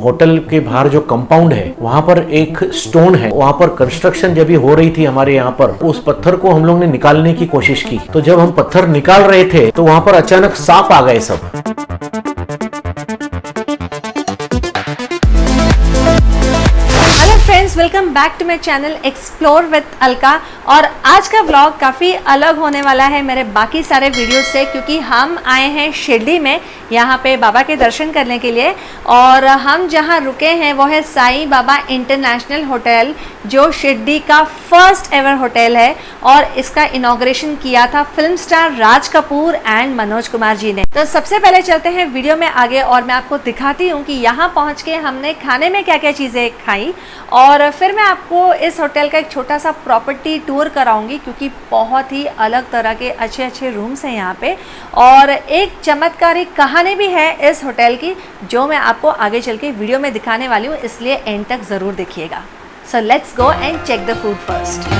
Hotel के बाहर जो कंपाउंड है वहाँ पर एक स्टोन है, वहाँ पर कंस्ट्रक्शन जब भी हो रही थी हमारे यहाँ पर, उस पत्थर को हम लोग ने निकालने की कोशिश की। तो जब हम पत्थर निकाल रहे थे तो वहाँ पर अचानक सांप आ गए सब। Friends, welcome back to my channel explore with Alka. और आज का व्लॉग काफ़ी अलग होने वाला है मेरे बाकी सारे वीडियोस से, क्योंकि हम आए हैं शिरडी में यहाँ पे बाबा के दर्शन करने के लिए। और हम जहाँ रुके हैं वो है साईं बाबा इंटरनेशनल होटल, जो शिरडी का फर्स्ट एवर होटल है। और इसका इनॉग्रेशन किया था film star Raj Kapoor and Manoj Kumar ji ने। तो सबसे पहले चलते हैं वीडियो में आगे और मैं आपको दिखाती हूँ कि यहाँ पहुँच के हमने खाने में क्या क्या चीज़ें खाई, और फिर मैं आपको इस होटल का एक छोटा सा प्रॉपर्टी टूर कराऊंगी, क्योंकि बहुत ही अलग तरह के अच्छे अच्छे रूम्स हैं यहाँ पे। और एक चमत्कारिक कहानी भी है इस होटल की, जो मैं आपको आगे चल के वीडियो में दिखाने वाली हूँ, इसलिए एंड तक ज़रूर देखिएगा। So let's go and check the food first.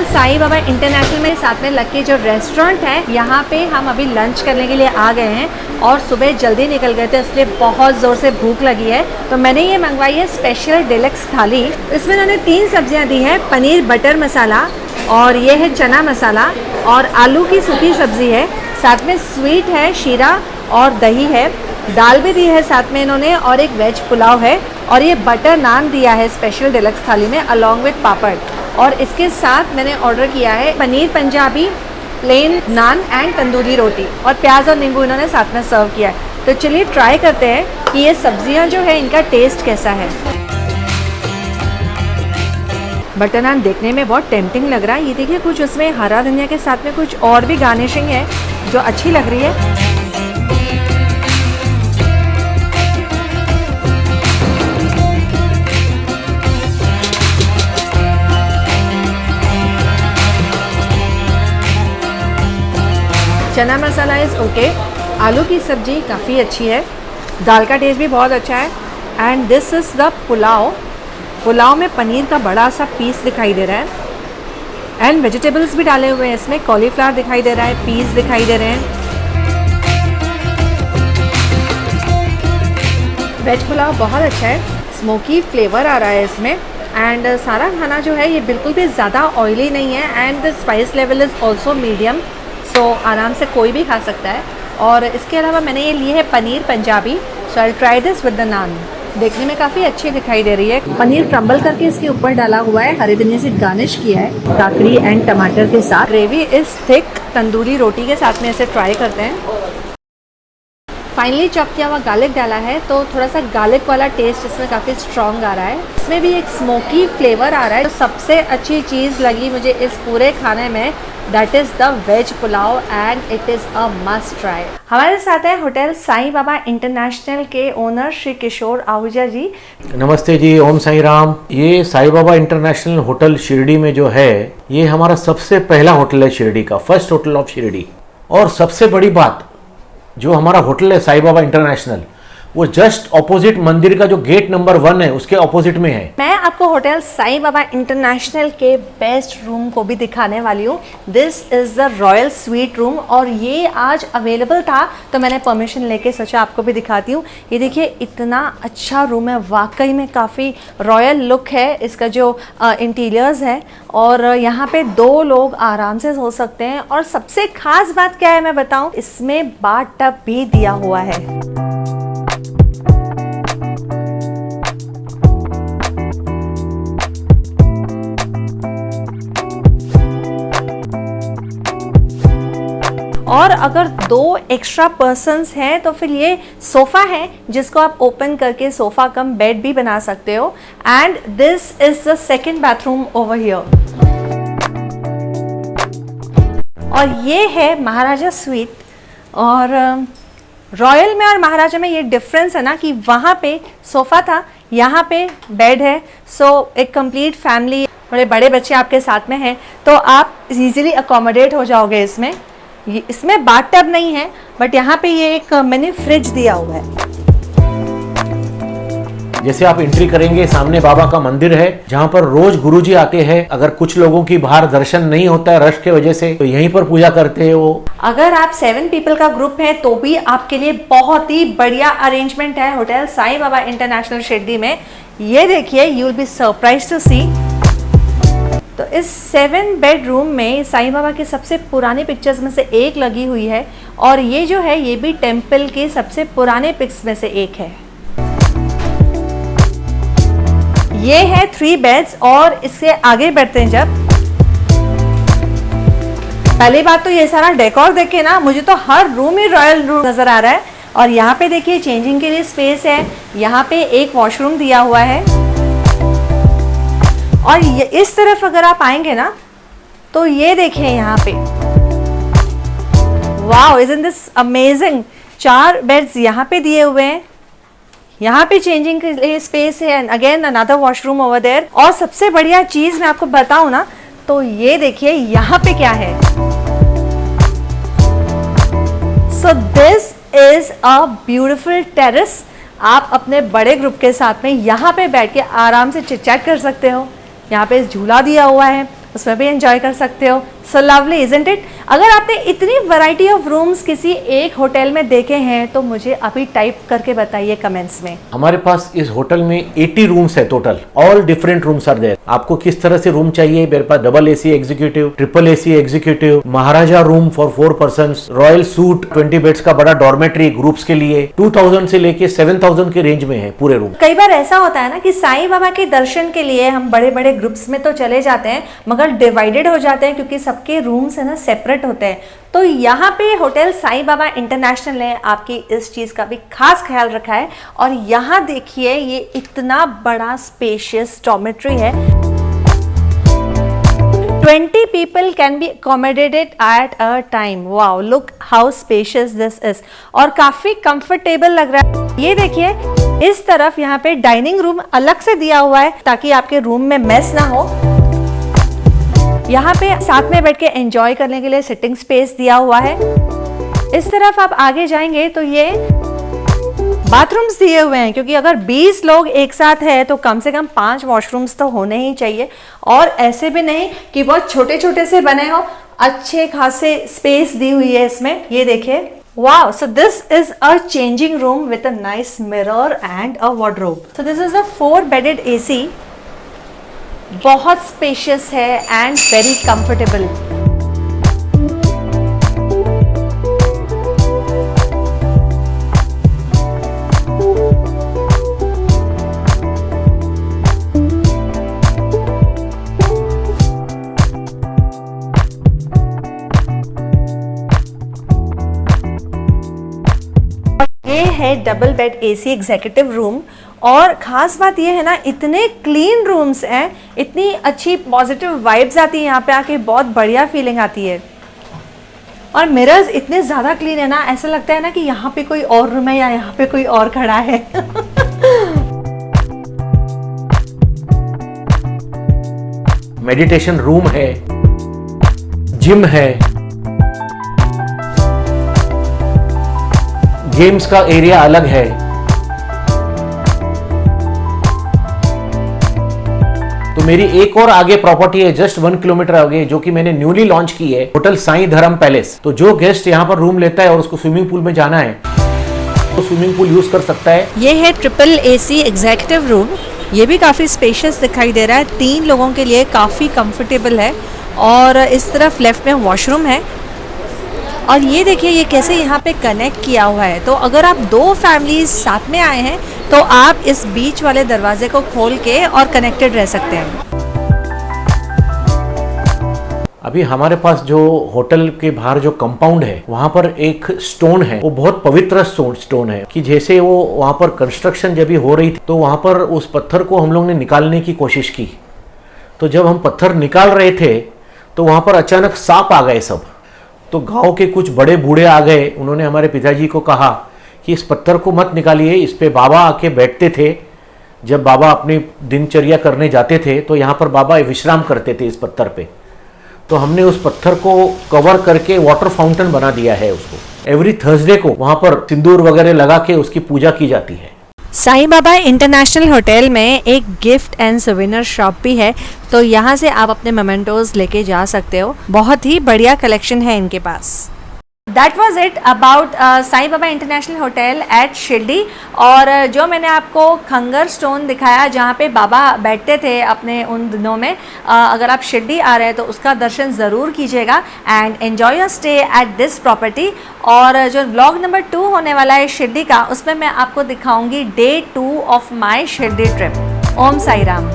Sai Baba international में साथ में लग के जो रेस्टोरेंट है, यहाँ पे हम अभी लंच करने के लिए आ गए हैं। और सुबह जल्दी निकल गए थे, इसलिए बहुत ज़ोर से भूख लगी है। तो मैंने ये मंगवाई है स्पेशल डिलक्स थाली। इसमें उन्होंने 3 सब्जियाँ दी हैं, पनीर बटर मसाला, और ये है चना मसाला, और आलू की सूखी सब्जी है। साथ में स्वीट है, शीरा और दही है। दाल भी दी है साथ में इन्होंने, और एक वेज पुलाव है। और ये बटर नान दिया है स्पेशल डिलक्स थाली में, अलॉन्ग विथ पापड़। और इसके साथ मैंने ऑर्डर किया है पनीर पंजाबी, प्लेन नान एंड तंदूरी रोटी, और प्याज और नींबू इन्होंने साथ में सर्व किया है। तो चलिए ट्राई करते हैं कि ये सब्जियां जो है इनका टेस्ट कैसा है। बटर नान देखने में बहुत टेम्पटिंग लग रहा है। ये देखिए, कुछ उसमें हरा धनिया के साथ में कुछ और भी गार्निशिंग है जो अच्छी लग रही है। चना मसाला इज़ ओके, आलू की सब्ज़ी काफ़ी अच्छी है, दाल का टेस्ट भी बहुत अच्छा है। And this is the pulao. Pulao में पनीर का बड़ा सा पीस दिखाई दे रहा है, एंड वेजिटेबल्स भी डाले हुए हैं इसमें। कॉलीफ्लावर दिखाई दे रहा है, पीस दिखाई दे रहे हैं। वेज पुलाव बहुत अच्छा है, स्मोकी फ्लेवर आ रहा है इसमें। एंड सारा खाना जो है ये बिल्कुल भी ज़्यादा ऑयली नहीं है, and the spice level is also medium, तो आराम से कोई भी खा सकता है। और इसके अलावा मैंने ये ली है paneer Punjabi, so I try this with the naan. देखने में काफ़ी अच्छी दिखाई दे रही है। पनीर क्रम्बल करके इसके ऊपर डाला हुआ है, हरी धनिया से गार्निश किया है काकड़ी एंड टमाटर के साथ। ग्रेवी इज थिक, तंदूरी रोटी के साथ में इसे ट्राई करते हैं। फाइनली चॉप किया हुआ गार्लिक डाला है, तो थोड़ा सा गार्लिक वाला टेस्ट इसमें काफ़ी स्ट्रॉन्ग आ रहा है। इसमें भी एक स्मोकी फ्लेवर आ रहा है। तो सबसे अच्छी चीज़ लगी मुझे इस पूरे खाने में, that is the ways pulao, and it is a must try. हमारे साथ है होटल साईं बाबा इंटरनेशनल के ओनर श्री किशोर आहूजा जी। नमस्ते जी, ओम साईं राम। ये साईं बाबा इंटरनेशनल होटल शिरडी में जो है, ये हमारा सबसे पहला होटल है शिरडी का, फर्स्ट होटल ऑफ शिरडी। और सबसे बड़ी बात, जो हमारा होटल है साईं बाबा इंटरनेशनल, वो जस्ट ऑपोजिट मंदिर का जो गेट नंबर 1 है उसके ऑपोजिट में है। मैं आपको होटल साईं बाबा इंटरनेशनल के बेस्ट रूम को भी दिखाने वाली हूँ। This is the royal suite room, और ये आज अवेलेबल था तो मैंने परमिशन लेके सोचा आपको भी दिखाती हूँ। ये देखिए, इतना अच्छा रूम है, वाकई में काफ़ी रॉयल लुक है इसका जो इंटीरियर्स है। और यहाँ पे 2 लोग आराम से सो सकते हैं। और सबसे खास बात क्या है मैं बताऊँ, इसमें बाथ टब भी दिया हुआ है। और अगर 2 एक्स्ट्रा पर्सन्स हैं तो फिर ये सोफ़ा है, जिसको आप ओपन करके सोफ़ा कम बेड भी बना सकते हो। And this is the second bathroom over here. और ये है महाराजा स्वीट। और रॉयल में और महाराजा में ये डिफरेंस है ना, कि वहाँ पे सोफ़ा था, यहाँ पे बेड है। सो एक कंप्लीट फैमिली, बड़े बड़े बच्चे आपके साथ में हैं तो आप इजीली अकोमोडेट हो जाओगे इसमें। इसमें बाथ टब नहीं है, बट यहाँ पे ये एक मिनी फ्रिज दिया हुआ है। जैसे आप एंट्री करेंगे, सामने बाबा का मंदिर है जहाँ पर रोज गुरुजी आते हैं। अगर कुछ लोगों की बाहर दर्शन नहीं होता है रश के वजह से, तो यहीं पर पूजा करते हैं वो। अगर आप 7 पीपल का ग्रुप है तो भी आपके लिए बहुत ही बढ़िया अरेंजमेंट है होटल साईं बाबा इंटरनेशनल शिरडी में। ये देखिए, you will be surprised to see. तो इस 7 बेडरूम में साईं बाबा की सबसे पुरानी पिक्चर्स में से एक लगी हुई है, और ये जो है ये भी टेम्पल के सबसे पुराने पिक्स में से एक है। ये है 3 बेड्स, और इससे आगे बढ़ते हैं जब, पहली बात तो ये सारा डेकोर देख के ना मुझे तो हर रूम ही रॉयल रूम नजर आ रहा है। और यहाँ पे देखिए चेंजिंग के लिए स्पेस है, यहाँ पे एक वॉशरूम दिया हुआ है। और ये इस तरफ अगर आप आएंगे ना तो ये देखिए यहाँ पे, wow, isn't this amazing. 4 beds यहाँ पे दिए हुए हैं, यहाँ पे चेंजिंग के लिए स्पेस है, and again another washroom over there. और सबसे बढ़िया चीज मैं आपको बताऊं ना, तो ये देखिए यहाँ पे क्या है। So this is a beautiful terrace. आप अपने बड़े ग्रुप के साथ में यहाँ पे बैठ के आराम से चिट चैट कर सकते हो। यहाँ पे झूला दिया हुआ है, उसमें भी एंजॉय कर सकते हो। So lovely, isn't it? अगर आपने इतनी वैरायटी ऑफ रूम्स किसी एक होटल में देखे हैं तो मुझे अभी टाइप करके बताइए कमेंट्स में। हमारे पास इस होटल में 80 रूम्स है total, all different rooms are there. आपको किस तरह से रूम चाहिए, मेरे पास double AC executive, triple AC executive, Maharaja room for 4 persons, royal suite, 20 beds का बड़ा डॉर्मेट्री ग्रुप्स के लिए 2000 से लेके 7000 के रेंज में है पूरे रूम। कई बार ऐसा होता है ना कि साईं बाबा के दर्शन के लिए हम बड़े बड़े ग्रुप्स में तो चले जाते हैं, मगर डिवाइडेड हो जाते हैं क्योंकि सबके रूम्स है ना सेपरेट होते हैं। तो यहाँ पे होटल साईं बाबा इंटरनेशनल ने आपकी इस चीज का भी खास ख्याल रखा है। और यहाँ देखिए, ये इतना बड़ा स्पेशियस डॉर्मेट्री है। 20 people can be accommodated at a time. Wow, look how spacious this is. और काफी कंफर्टेबल लग रहा है। ये देखिए, इस तरफ यहाँ पे डाइनिंग रूम अलग से दिया हुआ है ताकि आपके रूम में मेस ना हो। यहाँ पे साथ में बैठ के एंजॉय करने के लिए सिटिंग स्पेस दिया हुआ है। इस तरफ आप आगे जाएंगे तो ये बाथरूम्स दिए हुए हैं, क्योंकि अगर 20 लोग एक साथ है तो कम से कम 5 वॉशरूम्स तो होने ही चाहिए। और ऐसे भी नहीं कि बहुत छोटे छोटे से बने हो, अच्छे खासे स्पेस दी हुई है इसमें। ये देखिए, wow. So this is a changing room with a nice mirror and a wardrobe. So this is a 4 bedded AC, बहुत स्पेशियस है एंड वेरी कंफर्टेबल। ये है double bed AC executive room. और खास बात ये है ना, इतने क्लीन रूम्स हैं, इतनी अच्छी पॉजिटिव वाइब्स आती है यहाँ पे आके, बहुत बढ़िया फीलिंग आती है। और मिरर्स इतने ज़्यादा क्लीन है ना, ऐसा लगता है ना कि यहाँ पे कोई और रूम है या यहाँ पे कोई और खड़ा है। मेडिटेशन रूम है, जिम है, गेम्स का एरिया अलग है। तो मेरी एक और आगे प्रॉपर्टी है जस्ट 1 किलोमीटर आगे, जो कि मैंने न्यूली लॉन्च की है, होटल साईं धर्म पैलेस। तो जो गेस्ट यहाँ पर रूम लेता है और उसको स्विमिंग पूल में जाना है तो स्विमिंग पूल यूज कर सकता है। ये है ट्रिपल एसी एग्जीक्यूटिव रूम। ये भी काफ़ी स्पेशियस दिखाई दे रहा है, 3 लोगों के लिए काफ़ी कंफर्टेबल है। और इस तरफ लेफ्ट में वॉशरूम है। और ये देखिए, ये कैसे यहाँ पे कनेक्ट किया हुआ है। तो अगर आप 2 फैमिलीज साथ में आए हैं तो आप इस बीच वाले दरवाजे को खोल के और कनेक्टेड रह सकते हैं। अभी हमारे पास जो होटल के बाहर जो कंपाउंड है, वहां पर एक स्टोन है, वो बहुत पवित्र स्टोन है कि जैसे वो वहां पर कंस्ट्रक्शन जब भी हो रही थी तो वहां पर उस पत्थर को हम लोग ने निकालने की कोशिश की। तो जब हम पत्थर निकाल रहे थे तो वहां पर अचानक सांप आ गए सब। तो गांव के कुछ बड़े बूढ़े आ गए, उन्होंने हमारे पिताजी को कहा कि इस पत्थर को मत निकालिए, इस पे बाबा आके बैठते थे। जब बाबा अपनी दिनचर्या करने जाते थे तो यहाँ पर बाबा विश्राम करते थे इस पत्थर पे। तो हमने उस पत्थर को कवर करके वाटर फाउंटेन बना दिया है उसको। एवरी थर्सडे को वहाँ पर सिंदूर वगैरह लगा के उसकी पूजा की जाती है। साईं बाबा इंटरनेशनल होटल में एक गिफ्ट एंड सोवेनियर शॉप भी है, तो यहाँ से आप अपने मोमेंटोज लेके जा सकते हो। बहुत ही बढ़िया कलेक्शन है इनके पास। That was it about Sai Baba international hotel at Shirdi. और जो मैंने आपको खंगर स्टोन दिखाया जहाँ पे बाबा बैठते थे अपने उन दिनों में, अगर आप शिरडी आ रहे हैं तो उसका दर्शन ज़रूर कीजिएगा and enjoy your stay at this property. और जो व्लॉग नंबर 2 होने वाला है शिरडी का, उसमें मैं आपको दिखाऊंगी day 2 of my Shirdi trip. Om Sai Ram.